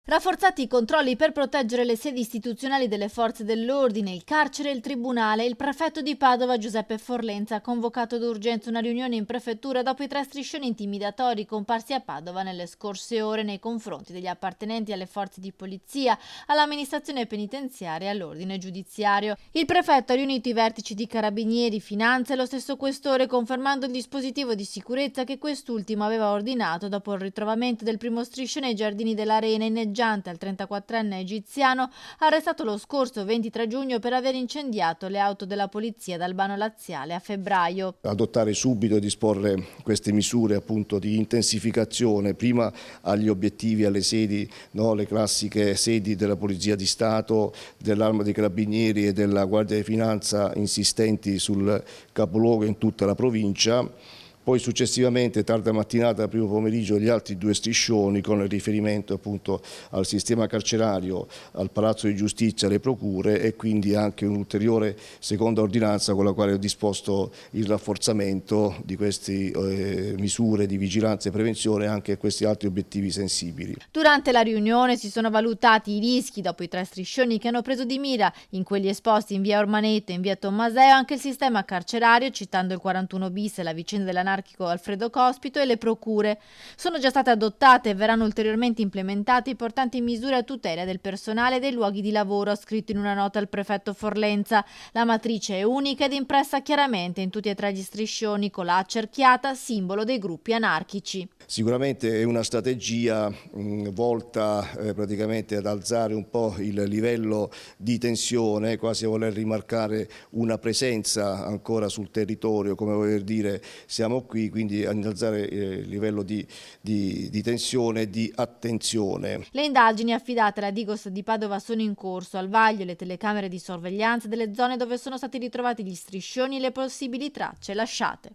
Rafforzati i controlli per proteggere le sedi istituzionali delle forze dell'ordine, il carcere e il tribunale. Il prefetto di Padova, Giuseppe Forlenza, ha convocato d'urgenza una riunione in prefettura dopo i 3 striscioni intimidatori comparsi a Padova nelle scorse ore nei confronti degli appartenenti alle forze di polizia, all'amministrazione penitenziaria e all'ordine giudiziario. Il prefetto ha riunito i vertici di Carabinieri, Finanza e lo stesso questore, confermando il dispositivo di sicurezza che quest'ultimo aveva ordinato dopo il ritrovamento del primo striscione ai giardini dell'Arena inneggiante al 34enne egiziano arrestato lo scorso 23 giugno per aver incendiato le auto della polizia ad Albano Laziale a febbraio. Adottare subito e disporre queste misure appunto di intensificazione prima agli obiettivi, alle sedi, no, le classiche sedi della Polizia di Stato, dell'Arma dei Carabinieri e della Guardia di Finanza insistenti sul capoluogo in tutta la provincia. Poi successivamente, tarda mattinata, primo pomeriggio, gli altri 2 striscioni con riferimento appunto al sistema carcerario, al Palazzo di Giustizia, alle procure e quindi anche un'ulteriore seconda ordinanza con la quale ho disposto il rafforzamento di queste misure di vigilanza e prevenzione anche a questi altri obiettivi sensibili. Durante la riunione si sono valutati i rischi dopo i 3 striscioni che hanno preso di mira in quelli esposti in via Ormanetto e in via Tommaseo anche il sistema carcerario, citando il 41 bis e la vicenda dell'anarchico Alfredo Cospito e le procure. Sono già state adottate e verranno ulteriormente implementate importanti misure a tutela del personale e dei luoghi di lavoro, ha scritto in una nota il prefetto Forlenza. La matrice è unica ed impressa chiaramente in tutti e 3 gli striscioni con la accerchiata, simbolo dei gruppi anarchici. Sicuramente è una strategia volta praticamente ad alzare un po' il livello di tensione, quasi a voler rimarcare una presenza ancora sul territorio, come voler dire siamo qui, quindi ad alzare il livello di tensione e di attenzione. Le indagini affidate alla Digos di Padova sono in corso, al vaglio le telecamere di sorveglianza delle zone dove sono stati ritrovati gli striscioni e le possibili tracce lasciate.